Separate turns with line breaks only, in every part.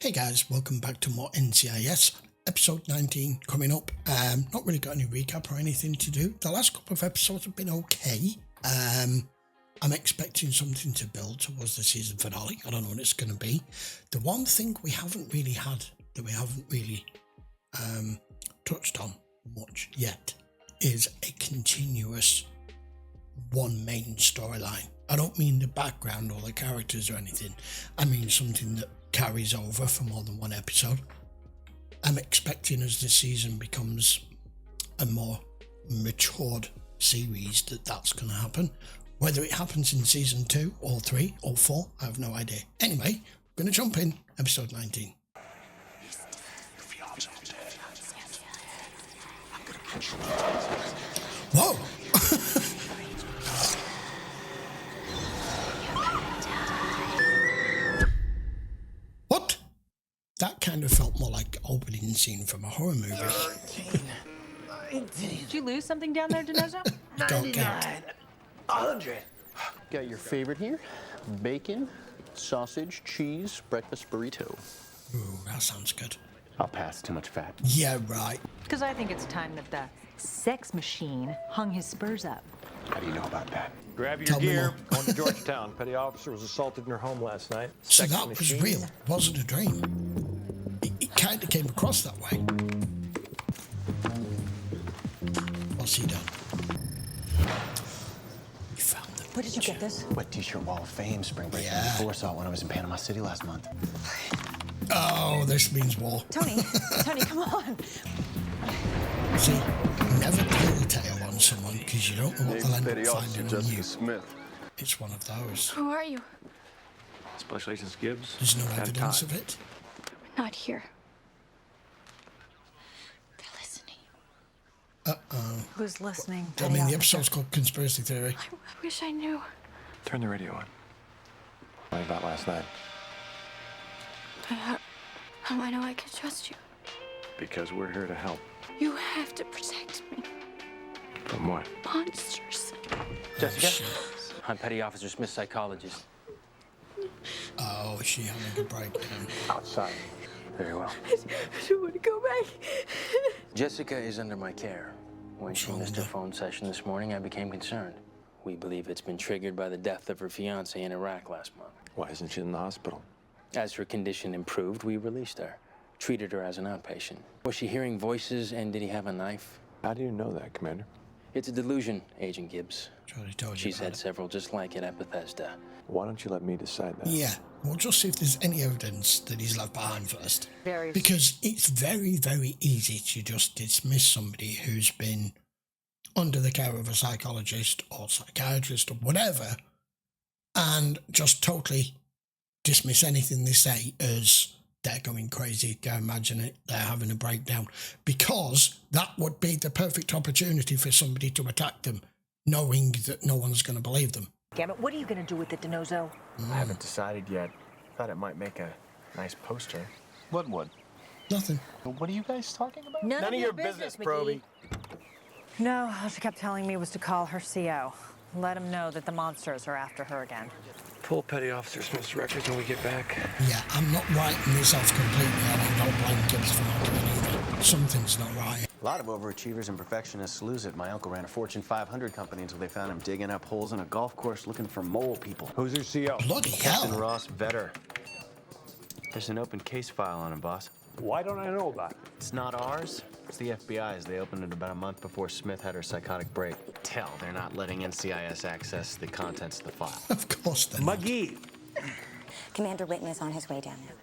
Hey guys, welcome back to more NCIS, episode 19 coming up. Not really got any recap or anything to do. The last couple of episodes have been okay. I'm expecting something to build towards the season finale. I don't know what it's going to be. The one thing we haven't really had, that we haven't really touched on much yet, is a continuous one main storyline. I don't mean the background or the characters or anything. I mean something that carries over for more than one episode. I'm expecting as the season becomes a more matured series that's going to happen. Whether it happens in season 2 or 3 or 4, I have no idea. Anyway, I'm going to jump in, episode 19. Whoa! What? That kind of felt more like opening scene from a horror movie.
13, 19,
Did you lose something down there, Denozo?
99, 100.
Got your favorite here. Bacon, sausage, cheese, breakfast burrito.
Ooh, that sounds good.
I'll pass. Too much fat.
Yeah, right.
Because I think it's time that the sex machine hung his spurs up.
How do you know about that?
Grab your
Tell me
gear.
more.
Going to Georgetown. Petty officer was assaulted in her home last night.
So
Sex
that
machine.
was real. Wasn't a dream. It kind of came across that way. What's he done? He found the
Where did you get this?
Wet T-shirt Wall of Fame spring break
Yeah.
'94. Saw it when I was in Panama City last month.
Oh, this means war.
Tony, come on.
See, never tell the tale on someone because you don't know what they'll end
Petty
up
Officer
finding on
Jessica
you.
Smith.
It's one of those.
Who are you?
Special Agent Gibbs.
There's no
and
evidence
Todd.
of it.
Not here. They're listening.
Uh-oh.
Who's listening?
I mean, the episode's called Conspiracy Theory.
I wish I knew.
Turn the radio on. What about last night?
How do I know I can trust you?
Because we're here to help.
You have to protect me.
From what?
Monsters.
Jessica?
shit.
I'm Petty Officer Smith's psychologist.
Oh, is she having a breakdown?
Outside.
Very well.
I don't want to go back.
Jessica is under my care. When she missed her
Shoulder.
phone session this morning, I became concerned. We believe it's been triggered by the death of her fiancé in Iraq last month.
Why isn't she in the hospital?
As her condition improved, we released her. Treated her as an outpatient. Was she hearing voices, and did he have a knife?
How do you know that, Commander?
It's a delusion, Agent Gibbs.
Charlie told you
She's
about
had
it.
several just like it at Bethesda.
Why don't you let me decide that?
Yeah, we'll just see if there's any evidence that he's left behind first.
Very.
Because it's very, very easy to just dismiss somebody who's been under the care of a psychologist or psychiatrist or whatever and just totally dismiss anything they say as they're going crazy, they're imagining it, they're having a breakdown. Because that would be the perfect opportunity for somebody to attack them, knowing that no one's going to believe them.
Damn it, what are you going to do with it, Denozo?
I haven't decided yet. Thought it might make a nice poster.
What would?
Nothing.
What are you guys talking about?
None
of your business, Proby.
No, all she kept telling me was to call her CO. Let him know that the monsters are after her again.
Pull Petty Officer Smith's records when we get back.
Yeah, I'm not writing this off completely, and I don't blame Gibbs for not doing either. Something's not right.
A lot of overachievers and perfectionists lose it. My uncle ran a Fortune 500 company until they found him digging up holes in a golf course looking for mole people.
Who's your CO?
Bloody
Captain
hell.
Ross Vetter. There's an open case file on him, boss.
Why don't I know about it?
It's not ours. It's the FBI's. They opened it about a month before Smith had her psychotic break. Tell they're not letting NCIS access the contents of the file.
Of course they're not.
McGee.
Commander Whitten is on his way down now.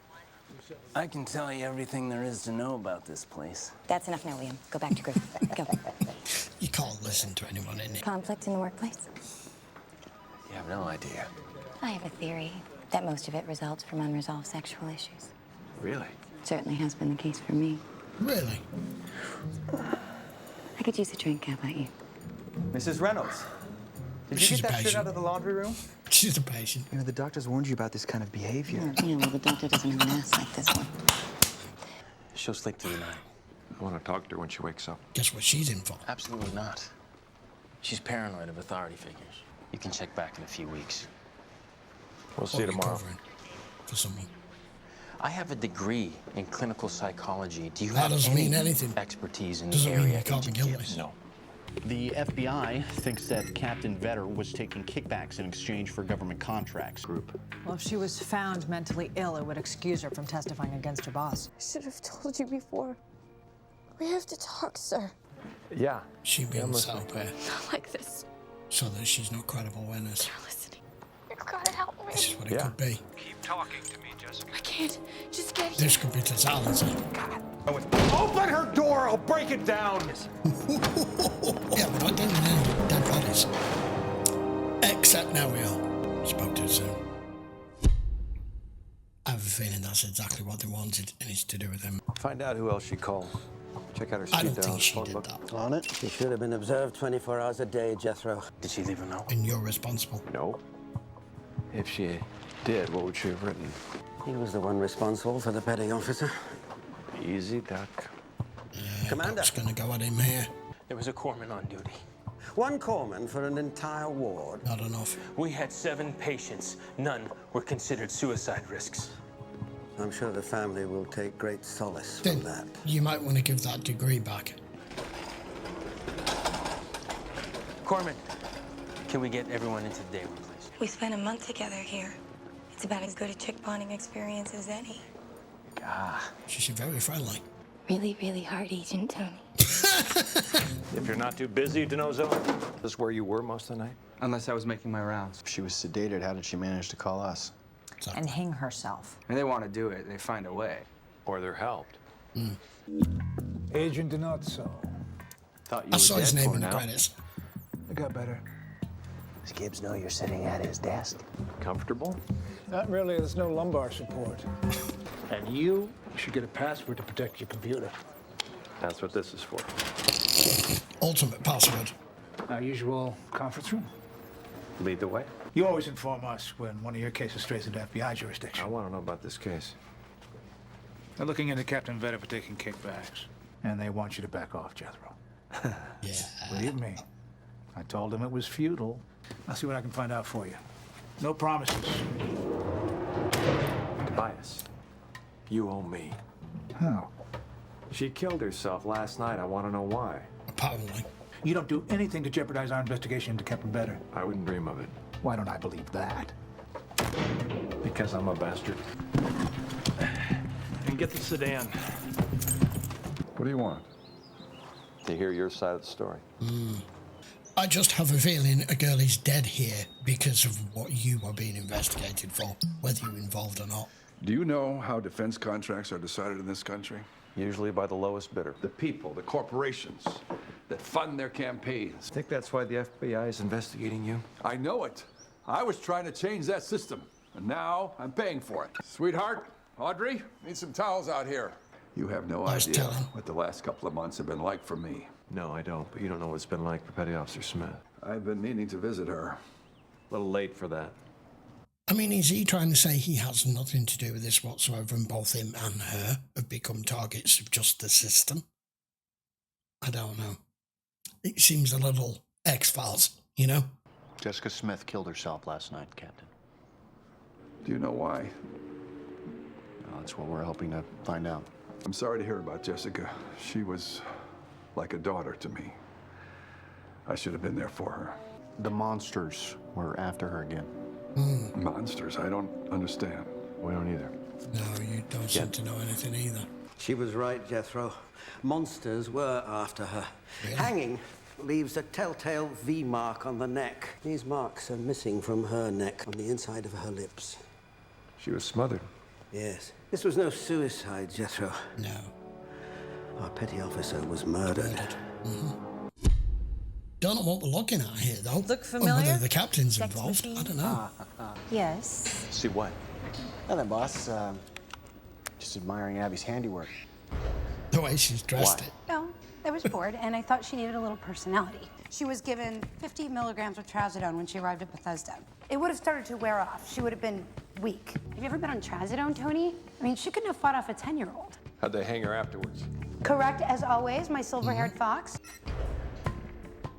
I can tell you everything there is to know about this place.
That's enough now, William. Go back to Griffith. Go.
You can't listen to anyone in it.
Conflict in the workplace?
You have no idea.
I have a theory that most of it results from unresolved sexual issues.
Really?
Certainly has been the case for me.
Really?
I could use a drink. How about you?
Mrs. Reynolds, did you
She's
get that shit
patient.
out of the laundry room?
She's a patient.
You know, the doctors warned you about this kind of behavior.
Yeah, well, the doctor doesn't have an ass like this one.
She'll sleep through the night.
I want to talk to her when she wakes up.
Guess what she's in for?
Absolutely not. She's paranoid of authority figures. You can check back in a few weeks.
We'll see
What
you
are you
tomorrow.
covering for someone?
I have a degree in clinical psychology. Do you
That
have
doesn't
any
mean anything.
expertise in
Doesn't
the
mean
area?
you can't be
Agent
guilty.
Gibbs?
No. The FBI thinks that Captain Vetter was taking kickbacks in exchange for government contracts. Group.
Well, if she was found mentally ill, it would excuse her from testifying against her boss.
I should have told you before. We have to talk, sir.
Yeah.
She being set up here
Not like this.
so that she's not credible witness.
You're listening. You've got to help me.
This is what it could be.
Keep talking to me, Jessica.
I can't. Just get here.
This could be totality.
Open her door, I'll break it down.
Yeah, we're not getting any dead bodies. Except now we are. Spoke too soon. I have a feeling that's exactly what they wanted, and it's to do with him.
Find out who else she called. Check out her
I
speed
don't
dial
think she
phone
did
book.
that.
On it?
She should have been observed 24 hours a day, Jethro.
Did she leave a note?
And you're responsible.
No. If she did, what would she have written?
He was the one responsible for the petty officer.
Easy, Duck.
Commander.
Doc's gonna go at him here.
There was a corpsman on duty.
One corpsman for an entire ward.
Not enough.
We had 7 patients. None were considered suicide risks.
I'm sure the family will take great solace
Then
from that.
you might want to give that degree back.
Corpsman, can we get everyone into the day room, please?
We spent a month together here. It's about as good a chick bonding experience as any.
She's very friendly.
Really, really hard, Agent Tony.
If you're not too busy, DeNozo. This is where you were most of the night?
Unless I was making my rounds.
If she was sedated, how did she manage to call us?
And hang herself.
And they want to do it, they find a way.
Or they're helped.
Agent Dinozzo.
Thought you
I
were
saw his
dead
name
for
in the
now.
credits.
I got better.
Does Gibbs know you're sitting at his desk?
Comfortable?
Not really, there's no lumbar support. And you should get a password to protect your computer.
That's what this is for.
Ultimate password.
Our usual conference room.
Lead the way.
You always inform us when one of your cases strays into FBI jurisdiction.
I want to know about this case.
They're looking into Captain Vetter for taking kickbacks. And they want you to back off, Jethro.
Yeah.
Believe me. I told them it was futile. I'll see what I can find out for you. No promises.
Tobias, you owe me.
How?
She killed herself last night. I want to know why.
Apparently.
You don't do anything to jeopardize our investigation into Captain Vetter.
I wouldn't dream of it.
Why don't I believe that?
Because I'm a bastard. And get the sedan. What do you want? To hear your side of the story.
I just have a feeling a girl is dead here because of what you are being investigated for, whether you're involved or not.
Do you know how defense contracts are decided in this country?
Usually by the lowest bidder.
The people, the corporations that fund their campaigns.
Think that's why the FBI is investigating you?
I know it. I was trying to change that system, and now I'm paying for it. Sweetheart, Audrey, need some towels out here. You have no
Nice
idea
telling.
what the last couple of months have been like for me.
No, I don't. But you don't know what it's been like for Petty Officer Smith.
I've been meaning to visit her.
A little late for that.
I mean, is he trying to say he has nothing to do with this whatsoever and both him and her have become targets of just the system? I don't know. It seems a little X-Files, you know?
Jessica Smith killed herself last night, Captain.
Do you know why?
That's what we're hoping to find out.
I'm sorry to hear about Jessica. She was like a daughter to me. I should have been there for her.
The monsters were after her again.
Monsters? I don't understand.
We don't either.
No, you don't seem to know anything either.
She was right, Jethro. Monsters were after her.
Really?
Hanging leaves a telltale V mark on the neck. These marks are missing from her neck on the inside of her lips.
She was smothered.
Yes. This was no suicide, Jethro.
No.
Our petty officer was murdered.
Don't know what we're looking at here, though.
Look
Or
familiar?
whether the captain's
Sex
involved.
machine?
I don't know.
Yes.
See what? Nothing, boss. Just admiring Abby's handiwork.
The way she's dressed it.
No, I was bored, and I thought she needed a little personality. She was given 50 milligrams of trazodone when she arrived at Bethesda. It would have started to wear off. She would have been weak. Have you ever been on trazodone, Tony? I mean, she couldn't have fought off a 10-year-old.
How'd they hang her afterwards?
Correct, as always, my silver-haired fox.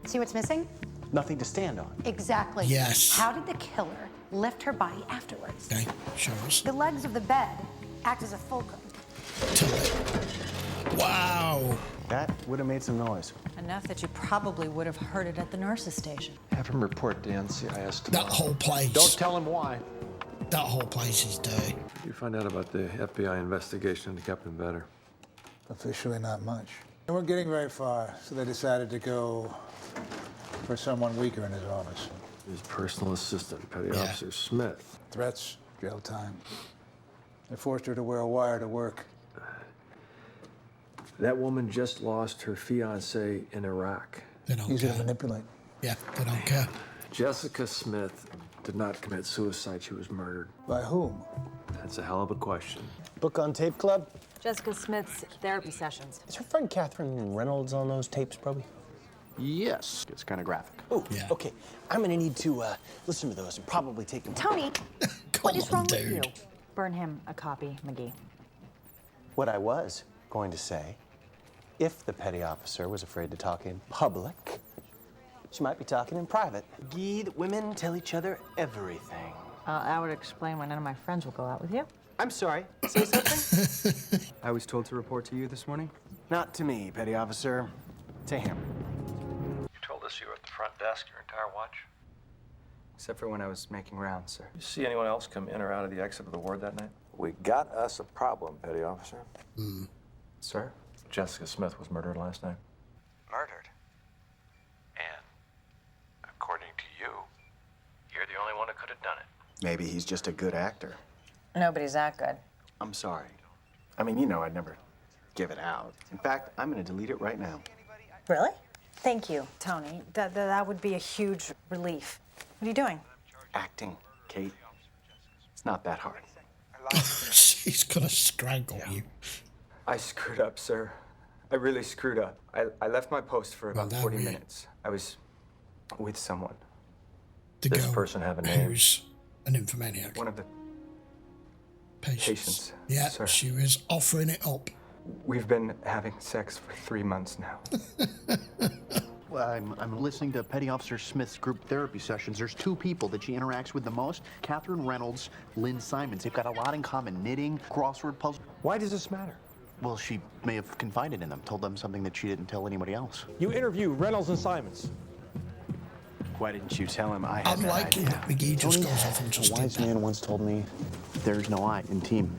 See what's missing?
Nothing to stand on.
Exactly.
Yes.
How did the killer lift her body afterwards?
Okay, show us.
The legs of the bed act as a fulcrum.
Wow.
That would have made some noise.
Enough that you probably would have heard it at the nurse's station.
Have him report to NCIS tomorrow.
That whole place.
Don't tell him why.
That whole place is dirty.
You find out about the FBI investigation into Captain Vetter?
Officially, not much. They weren't getting very far, so they decided to go for someone weaker in his office.
His personal assistant, Petty Officer Smith.
Threats, jail time. They forced her to wear a wire to work.
That woman just lost her fiancé in Iraq.
They don't
Easy
care.
to manipulate.
Yeah, they don't care.
Jessica Smith did not commit suicide. She was murdered.
By whom?
That's a hell of a question.
Book on Tape Club?
Jessica Smith's therapy sessions.
Is her friend Catherine Reynolds on those tapes, probably? Yes. It's kind of graphic.
Oh, okay. I'm gonna need to listen to those and probably take them.
Tony, what is wrong with you? Burn him a copy, McGee.
What I was going to say, if the petty officer was afraid to talk in public, she might be talking in private. McGee, that women tell each other everything.
That would explain why none of my friends will go out with you.
I'm sorry. Say something?
I was told to report to you this morning.
Not to me, petty officer. To him.
You told us you were at the front desk your entire watch?
Except for when I was making rounds, sir.
You see anyone else come in or out of the exit of the ward that night? We got us a problem, Petty Officer.
Sir?
Jessica Smith was murdered last night.
Murdered. And according to you, you're the only one who could have done it.
Maybe he's just a good actor.
Nobody's that good.
I'm sorry. I mean, you know I'd never give it out. In fact, I'm gonna delete it right now.
Really? Thank you, Tony. That would be a huge relief. What are you doing?
Acting, Kate. It's not that hard.
She's gonna strangle you.
I screwed up, sir. I really screwed up. I left my post for about 40 minutes. I was with someone.
The
This
girl
person have a name?
who's an infomaniac.
One of the
Patients.
patients.
Yeah,
sir.
she was offering it up.
We've been having sex for 3 months now.
Well, I'm listening to Petty Officer Smith's group therapy sessions. There's two people that she interacts with the most, Catherine Reynolds, Lynn Simons. They've got a lot in common, knitting, crossword puzzle.
Why does this matter?
Well, she may have confided in them, told them something that she didn't tell anybody else.
You interview Reynolds and Simons.
Why didn't you tell him I had
I'm
that
liking
idea?
that McGee just goes off and
A
just did
wise
that.
man once told me, there's no I in team.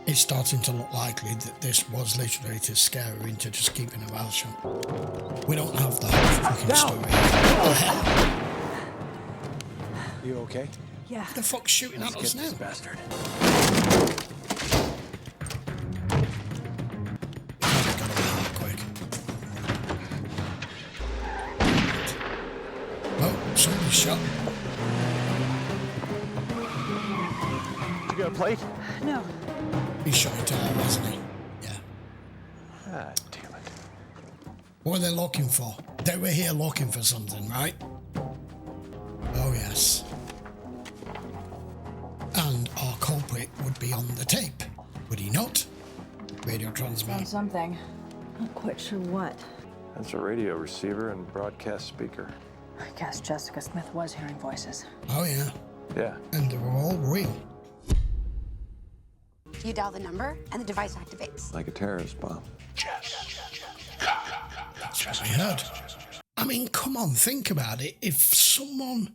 It's starting to look likely that this was literally to scare her into just keeping her mouth shut. We don't have the whole fucking story. What the hell?
You okay?
Yeah.
Who the fuck's shooting at us now?
Bastard.
Oh, somebody's shot.
You got a plate?
No.
He shot it out, hasn't he? Yeah.
Ah, damn it.
What are they looking for? They were here looking for something, right? Oh, yes. And our culprit would be on the tape, would he not? Radio transmitter.
Something. Not quite sure what.
That's a radio receiver and broadcast speaker.
I guess Jessica Smith was hearing voices.
Oh, yeah.
Yeah.
And they were all real.
You dial the number, and the device activates.
Like a terrorist bomb.
That's what we heard. I mean, come on, think about it. If someone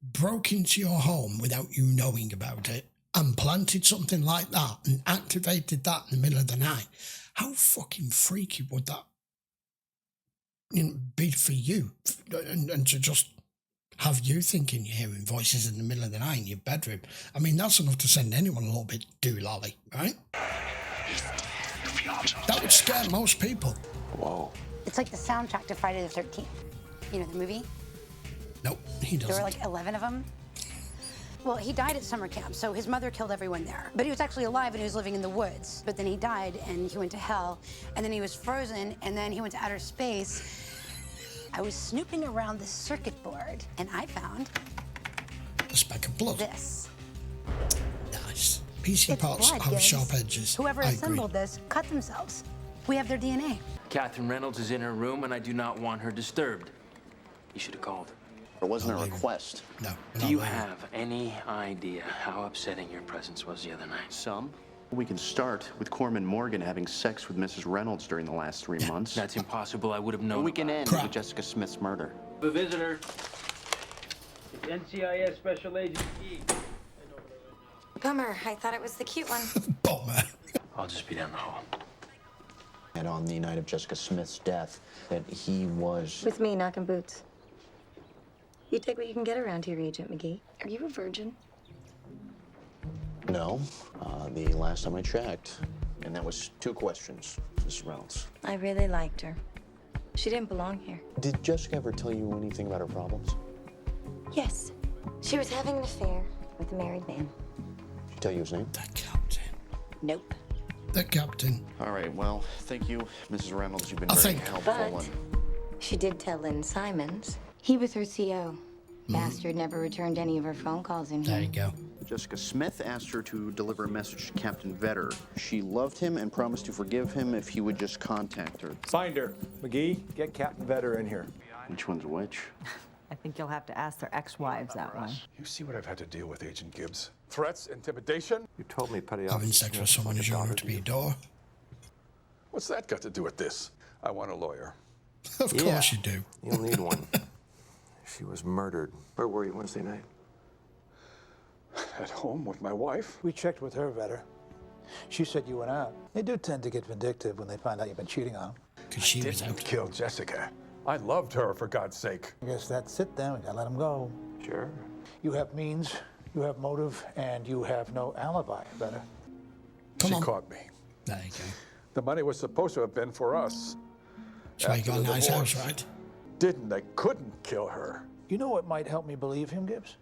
broke into your home without you knowing about it and planted something like that and activated that in the middle of the night, how fucking freaky would that be for you? And to just have you thinking you're hearing voices in the middle of the night in your bedroom. I mean, that's enough to send anyone a little bit doolally, right? That would scare most people.
Whoa.
It's like the soundtrack to Friday the 13th. You know the movie?
Nope, he doesn't.
There were like 11 of them. Well, he died at summer camp, so his mother killed everyone there. But he was actually alive and he was living in the woods. But then he died and he went to hell, and then he was frozen, and then he went to outer space. I was snooping around the circuit board, and I found
a speck of blood.
This.
Nice. PC
It's
parts
blood,
have
Gibbs.
sharp edges.
Whoever
I agree.
assembled this cut themselves. We have their DNA.
Catherine Reynolds is in her room, and I do not want her disturbed. You should have called.
There wasn't a request.
No.
Do you have any idea how upsetting your presence was the other night?
Some. We can start with Corman Morgan having sex with Mrs. Reynolds during the last 3 months.
That's impossible. I would have known.
We can end
Crap.
with Jessica Smith's murder.
The visitor. It's NCIS Special Agent Gibbs.
Bummer. I thought it was the cute one.
Bummer.
I'll just be down the hall.
And on the night of Jessica Smith's death, that he was...
With me, knocking boots. You take what you can get around here, Agent McGee. Are you a virgin?
No, the last time I checked. And that was 2 questions, Mrs. Reynolds.
I really liked her. She didn't belong here.
Did Jessica ever tell you anything about her problems?
Yes. She was having an affair with a married man.
Did she tell you his name?
The captain.
Nope.
The captain.
All right, well, thank you, Mrs. Reynolds. You've been
I
very
think-
helpful.
But she did tell Lynn Simons. He was her CO. Bastard never returned any of her phone calls in here.
There you go.
Jessica Smith asked her to deliver a message to Captain Vetter. She loved him and promised to forgive him if he would just contact her.
Find her. McGee, get Captain Vetter in here.
Which one's which?
I think you'll have to ask their ex-wives that one.
You see what I've had to deal with, Agent Gibbs? Threats, intimidation?
You told me Petty
Having
Officer
sex with
Smith
someone
was
who's
like a
young
daughter
to
to
be
you.
a door.
What's that got to do with this? I want a lawyer.
Of course you do.
You'll need one. She was murdered. Where were you Wednesday night?
At home with my wife?
We checked with her, Vetter. She said you went out. They do tend to get vindictive when they find out you've been cheating on them.
Because she was
Didn't
out.
kill Jessica. I loved her, for God's sake.
I guess that's it then. We gotta let them go.
Sure.
You have means, you have motive, and you have no alibi, Vetter.
She
on.
caught me.
There you go.
The money was supposed to have been for us.
That's why you
After
got a
the
nice
divorce.
house, right?
They couldn't kill her.
You know what might help me believe him, Gibbs?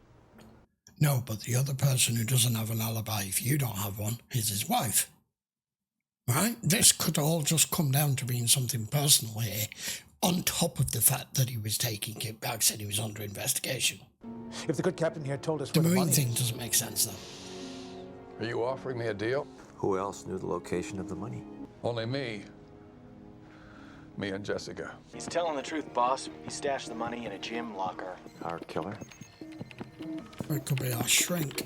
No, but the other person who doesn't have an alibi, if you don't have one, is his wife. Right? This could all just come down to being something personal here, on top of the fact that he was taking it back, said he was under investigation.
If the good captain here told us
The
where the
marine
money
thing
is.
doesn't make sense, though.
Are you offering me a deal?
Who else knew the location of the money?
Only me. Me and Jessica.
He's telling the truth, boss. He stashed the money in a gym locker.
Our killer?
Or it could be our shrink.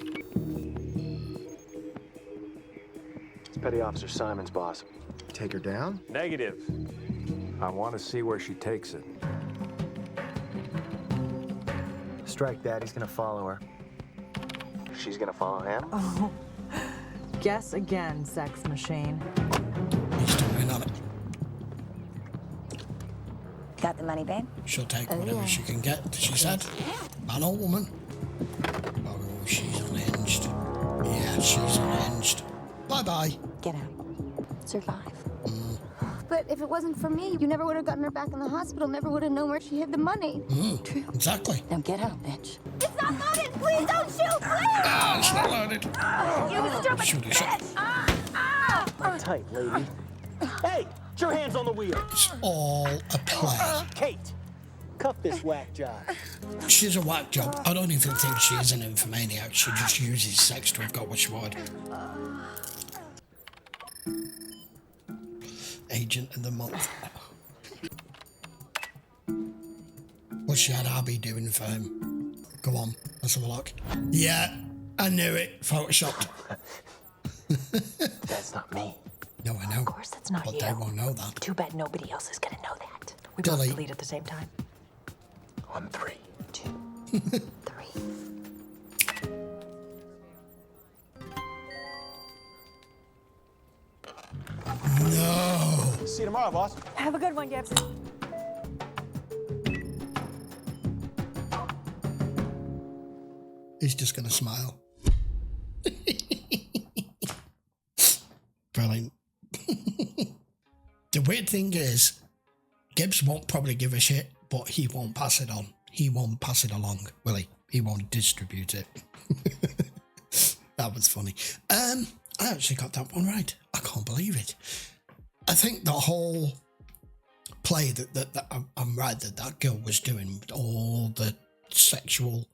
It's Petty Officer Simons, boss.
Take her down?
Negative.
I want to see where she takes it.
Strike that. He's gonna follow her. She's gonna follow him?
Oh, guess again, sex machine.
He's still in on it.
Got the money, babe?
She'll take whatever she can get, she said. Man or woman. Oh, she's unhinged. Yeah, she's unhinged. Bye-bye.
Get out. Survive.
But if it wasn't for me, you never would have gotten her back in the hospital, never would have known where she hid the money.
True.
Exactly.
Now get out, bitch.
It's not loaded! Please don't shoot! Please!
Ah, it's not loaded.
You stupid
Shoot it, shot.
bitch!
Tight, lady. Hey, get your hands on the wheel.
It's all a play.
Kate, cuff this whack job.
She's a whack job. I don't even think she is an infomaniac. She just uses sex to have got what she wanted. Agent of the month. What's Shad Abby doing for him? Go on, let's have a look. Yeah, I knew it. Photoshopped.
That's not me.
No, I know.
Of course that's not
But
you.
they won't know that.
Too bad nobody else is gonna know that. We
Delete.
both delete at the same time.
On 3.
2, 3.
No.
See you tomorrow, boss.
Have a good one, Gibbs.
He's just going to smile. Brilliant. The weird thing is, Gibbs won't probably give a shit, but he won't pass it on. He won't pass it along, will he? He won't distribute it. That was funny. I actually got that one right. I can't believe it. I think the whole play that I'm right that girl was doing, with all the sexual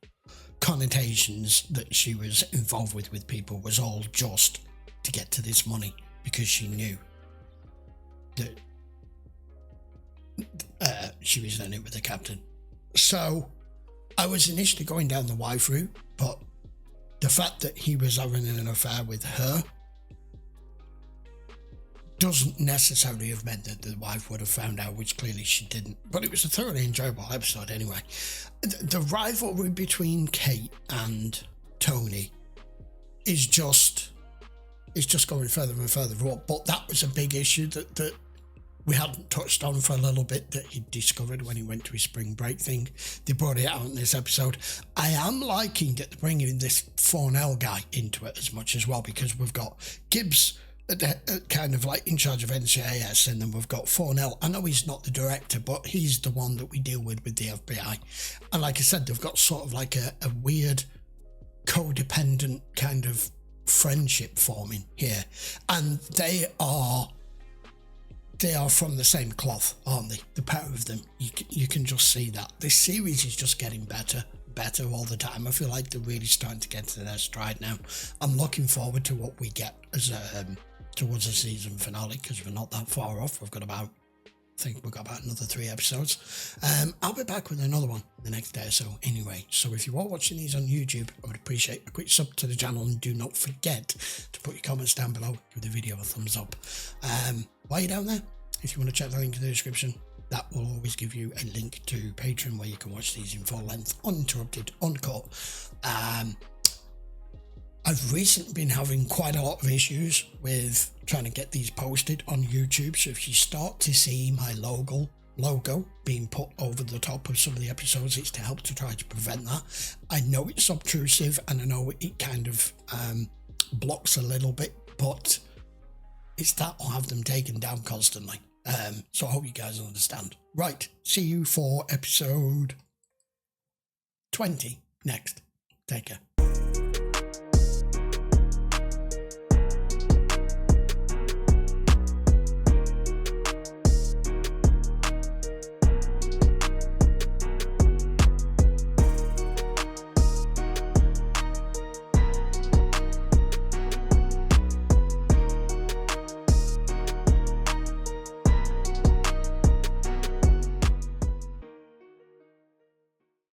connotations that she was involved with people, was all just to get to this money, because she knew that she was in it with the captain. So I was initially going down the wife route, but the fact that he was having an affair with her doesn't necessarily have meant that the wife would have found out, which clearly she didn't. But it was a thoroughly enjoyable episode anyway. The rivalry between Kate and Tony is just going further and further up. But that was a big issue that we hadn't touched on for a little bit, that he discovered when he went to his spring break thing. They brought it out in this episode. I am liking that they're bringing this Fornell guy into it as much as well, because we've got Gibbs kind of like in charge of NCIS, and then we've got Fornell. I know he's not the director, but he's the one that we deal with the FBI. And like I said, they've got sort of like a weird codependent kind of friendship forming here, and they are from the same cloth, aren't they? The pair of them, you can just see that. This series is just getting better all the time. I feel like they're really starting to get to their stride now. I'm looking forward to what we get as towards the season finale, because we're not that far off. We've got about another 3 episodes. I'll be back with another one the next day or so anyway. So if you are watching these on YouTube, I would appreciate a quick sub to the channel, and do not forget to put your comments down below, give the video a thumbs up. While you're down there, if you want to check the link in the description, that will always give you a link to Patreon, where you can watch these in full length, uninterrupted, uncut. I've recently been having quite a lot of issues with trying to get these posted on YouTube, so if you start to see my logo being put over the top of some of the episodes, it's to help to try to prevent that. I know it's obtrusive, and I know it kind of blocks a little bit, but it's that I'll have them taken down constantly. So I hope you guys understand. Right, see you for episode 20 next. Take care.